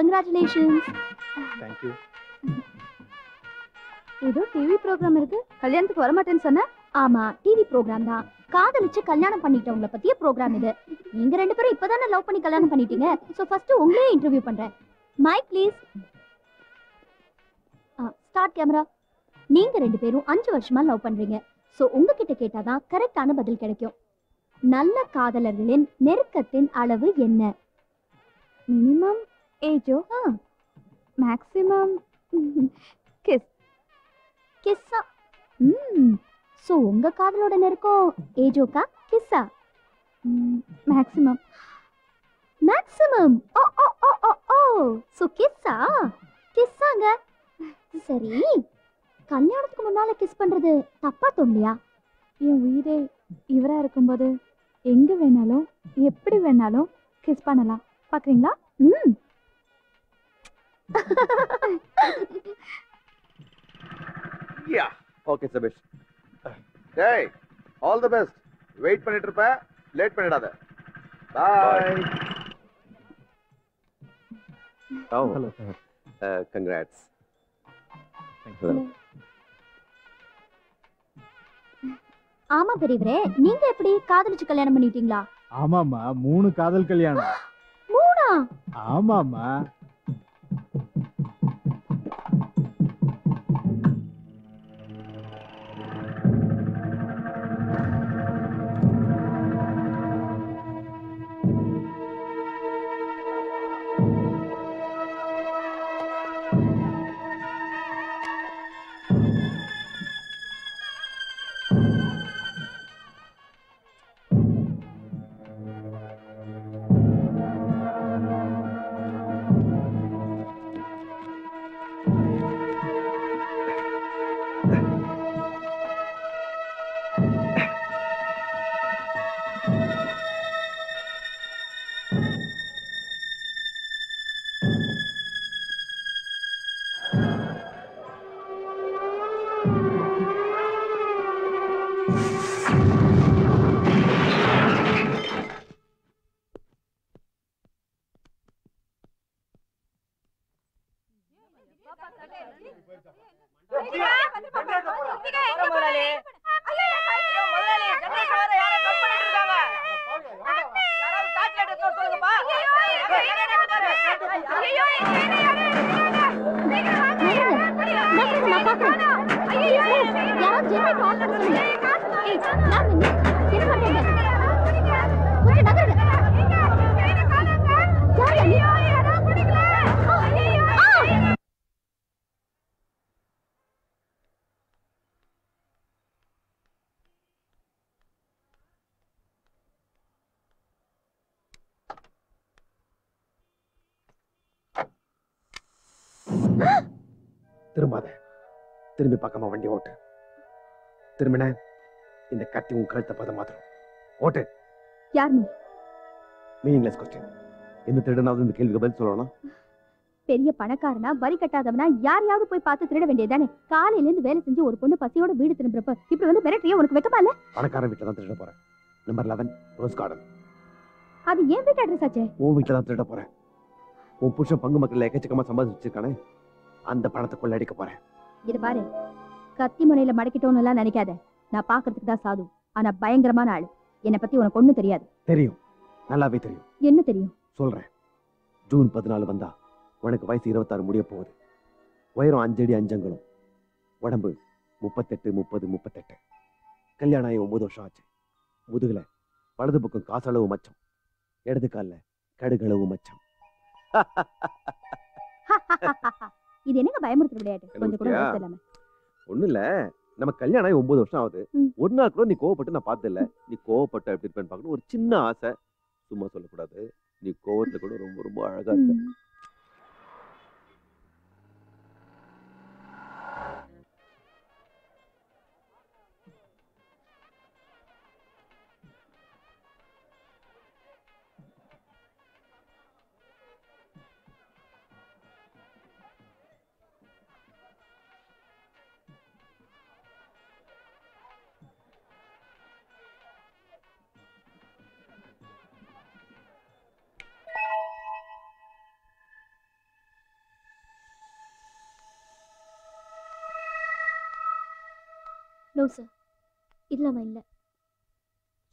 Congratulations. Thank you. ஏதோ TV program இருக்கு, கல்யாணத்துக்கு வர மாட்டேன்னு சொன்ன? ஆமா, டிவி ப்ரோக்ராம் தான். காதலிச்சு கல்யாணம் பண்ணிட்டவங்கள பத்திய ப்ரோக்ராம் இது. நீங்க ரெண்டு பேரும் இப்பதானே லவ் பண்ணி கல்யாணம் பண்ணிட்டீங்க. சோ ஃபர்ஸ்ட் உங்களே இன்டர்வியூ பண்றேன். Mic please. Start camera. நீங்க ரெண்டு பேரும் 5 வருஷமா லவ் பண்றீங்க. சோ உங்ககிட்ட கேட்டாதான் கரெக்டான பதில் கிடைக்கும். நல்ல காதலர்களின் நெருக்கத்தின் அளவு என்ன? மினிமம் ஏஜோ, மேக்ஸிமம் கிஸ். கிஸ்ஸா? சோ உங்க காதலோட நெருக்கம் ஏஜோக்கா கிஸ்ஸா? Maximum. Maximum. Oh oh oh oh oh so கிஸ்ஸா? கிஸ்ஸாங்க. சரி, கல்யாணத்துக்கு முன்னால கிஸ் பண்றது தப்பா தோணலையா? என் உயிரே இவரா இருக்கும்போது எங்க வேணாலும் எப்படி வேணாலும் கிஸ் பண்ணலாம். பாக்குறீங்களா? Yeah okay Sabesh. டேய் ஆல் தி பெஸ்ட். வெயிட் பண்ணிட்டு இருப்ப, லேட் பண்ணிடாத. Bye. Oh hello. Congrats. Thank you. ஆமா பெரியவரே, நீங்க எப்படி காதலிச்சு கல்யாணம் பண்ணிட்டீங்களா? ஆமாமா, 3 காதல் கல்யாணம். 3ஆ? ஆமாமா. திரும்பாத. திரும்பி பார்க்காம வண்டி ஓட்டு. திரும்பின இந்த கத்தி உன் கழுத்தை பத மாத்திரம். ஓட்டு. யார் நீ? Meaningless question. எந்த திருடனாவது இந்த கேள்விக்கு பதில் சொல்லணும்? பெரிய பணக்காரனா வரி கட்டாதவனா யாரையாவது போய் பார்த்து திருட வேண்டியதானே? காலையில இருந்து வேலை செஞ்சு ஒரு பொண்ணு பசியோட வீடு திரும்புறப்ப இப்படி வந்து மிரட்டியே உனக்கு வெக்கமா இல்ல? பணக்காரன் வீட்டுல தான் திருட போறேன். Number 11 rose garden. அது ஏன் வீட்டு அட்ரஸ் ஆச்சே? உன் வீட்டுல தான் திருட போறேன். உன் புருஷன் பங்கு மக்கள்ல எக்கச்சக்கமா சம்பாதிச்சு வச்சிருக்கானே, அந்த பணத்தை கொள்ளடிக்க போறேன். இது பாரு, கத்தி முனையில மடக்கிட்டோன்னு எல்லாம் நினைக்காத. நான் பாக்குறதுக்கு தான் சாது, ஆனா பயங்கரமான ஆளு. என்னை பத்தி உனக்கு ஒண்ணும் தெரியாது. தெரியும், நல்லாவே தெரியும். என்ன தெரியும்? சொல்றேன். ஜூன் 14 வந்தா உனக்கு வயசு 26 முடிய போகுது. உயரம் 5 அடி 5 அங்குலம். உடம்பு 38 30 38. கல்யாணம் ஆகி 9 வருஷம் ஆச்சு. முதுகுல வலது பக்கம் காசளவு மச்சம், இடது கால்ல கடுகளவு மச்சம். இது என்னங்க பயமுறுத்துற விளையாட்டு? கொஞ்சம் கூட வயசு இல்லாம. ஒண்ணு இல்ல, நம்ம கல்யாணம் ஆகி 9 வருஷம் ஆகுது. ஒரு நாள் கூட நீ கோவப்பட்டு நான் பார்த்தது இல்ல. நீ கோவப்பட்ட எப்படி இருப்பேன்னு பார்க்கணும் ஒரு சின்ன ஆசை. சும்மா சொல்லக்கூடாது. நீ கோவத்துல கூட ரொம்ப ரொம்ப அழகா இருக்க. நோ சார் இல்ல அவன் இல்ல.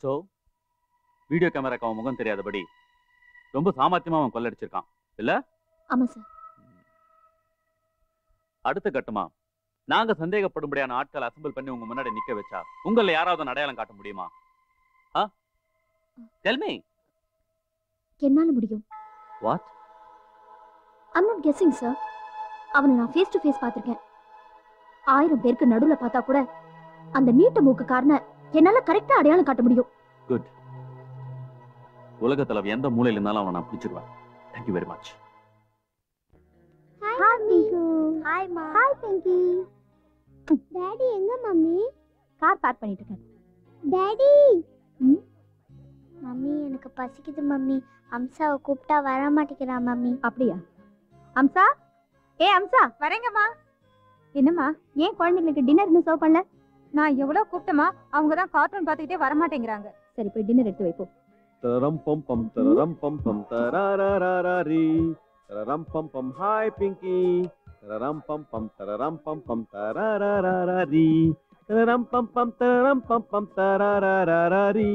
சோ வீடியோ கேமராக்கு அவன் முகம் தெரியாதபடி ரொம்ப சாமர்த்தியமா அவன் கொள்ளடிச்சிருக்கான் இல்ல? ஆமா சார். அடுத்த கட்டமா நாங்க சந்தேகப்படும்படியான ஆட்கள் அசெம்பிள் பண்ணி உங்க முன்னாடி நிக்க வச்சா உங்களை யாராவது அடையாளம் காட்ட முடியுமா? Tell me. என்னால முடியும். What? I'm not guessing sir. அவனை நான் ஃபேஸ் டு ஃபேஸ் பார்த்திருக்கேன். 1000 பேருக்கு நடுவுல பார்த்தா கூட அந்த நீட்ட மூக்கு காரண என்னால கரெக்டா அடையாளம் காட்ட முடியும். குட். உலகத்துல எந்த மூலையில இருந்தாலும் அவனை நான் பிடிச்சிருவேன். Thank you very much. Hi Pinku. Hi மா. ஹாய் பிங்கி. டாடி எங்க மம்மி? கார் பார்க் பண்ணிட்டு இருக்கேன். டாடி. மம்மி எனக்கு பசிக்குது மம்மி. அம்சாவை கூப்பிட்டா வர மாட்டேங்கிறா மம்மி. அப்படியா? அம்சா, அம்சா. வரேங்கம்மா. என்னம்மா ஏன் குழந்தைங்களுக்கு டின்னர் இன்னும் சர்வ் பண்ணல? நான் எவ்வளவு கூப்பிட்டமா, அவங்க தான் கார்ட்டூன் பார்த்துக்கிட்டே வர மாட்டேங்கிறாங்க. சரி போய் டின்னர் எடுத்து வைப்போம். தரம் பம் பம் தரம் பம் பம் தரரரரரி தரம் பம் பம் ஹாய் பிங்கி தரம் பம் பம் தரரரரரி தரம் பம் பம் தரரரரரி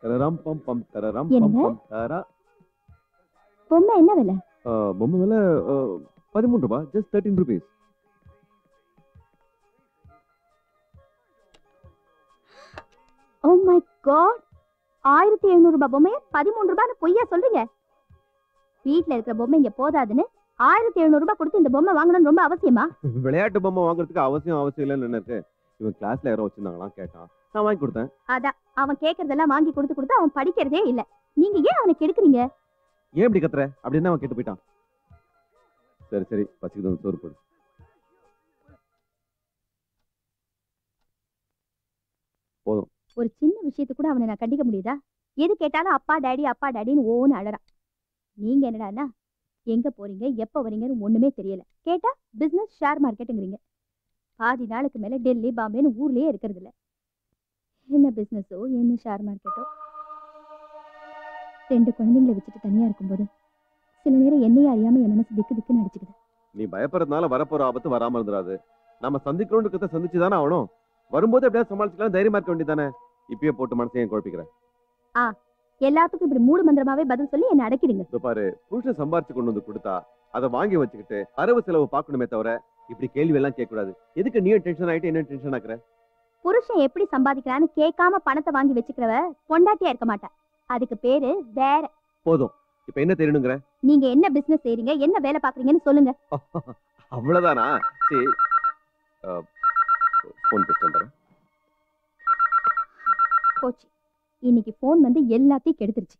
தரம் பம் பம் தர. பொம்மை என்ன விலை? பொம்மை விலை 13 ரூபாய். Just 13 rupees. Oh my God. 1700 ரூபாய் பொம்மையை 13 ரூபாய்னு பொய்யா சொல்றீங்க? வீட்ல இருக்கிற பொம்மை இங்க போதாதுன்னு 1700 ரூபாய் கொடுத்து இந்த பொம்மை வாங்கணும்னு ரொம்ப அவசியமா? விளையாட்டு பொம்மை வாங்குறதுக்கு அவசியம் இல்லைன்னு என்ன இருக்கு? இவன் கிளாஸ்ல யாரோ வச்சிருந்தாங்களாம், கேட்டான், நான் வாங்கி கொடுத்தேன். அதான் அவன் கேக்குறதெல்லாம் வாங்கி கொடுத்து அவன் படிக்கிறதே இல்ல. நீங்க ஏன் அவனை கெடுக்குறீங்க? ஏன் இப்படி கத்துற? அப்படின்னு அவன் கேட்டு போயிட்டான். சரி பசிக்குது, சோறு போடு. போதும். ஒரு சின்ன விஷயத்தை கூட அவனை நான் கண்டிக்க முடியுதா? எது கேட்டாலும் அப்பா டாடின்னு ஓன்னு அழறான். நீங்க என்னடான்னா எங்க போறீங்க எப்ப வரீங்கன்னு ஒண்ணுமே தெரியல. கேட்டா பிசினஸ் ஷேர் மார்க்கெட்டுங்கிறீங்க. பாதி நாளுக்கு மேல டெல்லி பாம்பேன்னு ஊர்லயே இருக்கிறது இல்ல. என்ன பிசினஸோ என்ன ஷேர் மார்க்கெட்டோ. 2 குழந்தைங்களை வச்சுட்டு தனியா இருக்கும்போது சில நேரம் என்னையே அறியாம என் மனசு திக்குன்னு அடிச்சுக்குது. நீ பயப்படுறதுனால வரப்போற ஆபத்து வராம இருந்துராது. நம்ம சந்திக்கணும்னு இருக்கிறத சந்திச்சுதானே ஆகணும். வரும்போது எப்படியாவது சமாளிச்சுக்கலாம், தைரியமா இருக்க வேண்டியதானே. இப்பயே போட்டு மனசையும் குழப்பிக்கிறேன். எல்லாத்துக்கும் இப்படி மூடு மந்திரமாவே பதில் சொல்லி என்ன அடக்கிடுங்க. பாரு, புருஷன் சம்பாரிச்சு கொண்டு வந்து கொடுத்தா அதை வாங்கி வச்சுக்கிட்டு வரவு செலவு பார்க்கணுமே தவிர இப்படி கேள்வி எல்லாம் கேட்க கூடாது. எதுக்கு நீ டென்ஷன் ஆயிட்டு என்ன டென்ஷன் ஆக்குற? புருஷன் எப்படி சம்பாதிக்கிறான்னு கேட்காம பணத்தை வாங்கி வச்சுக்கிறவ பொண்டாட்டியா இருக்க மாட்டா. அதுக்கு பேரு வேற. போதும், இப்ப என்ன தெரியணுங்கிற? நீங்க என்ன பிசினஸ் செய்றீங்க, என்ன வேலை பாக்குறீங்கன்னு சொல்லுங்க. அவ்வளவுதானா? சரி, போன் பேச வந்துறேன். போச்சு, இன்னைக்கு போன் வந்து எல்லாத்தையும் கெடுத்துருச்சு.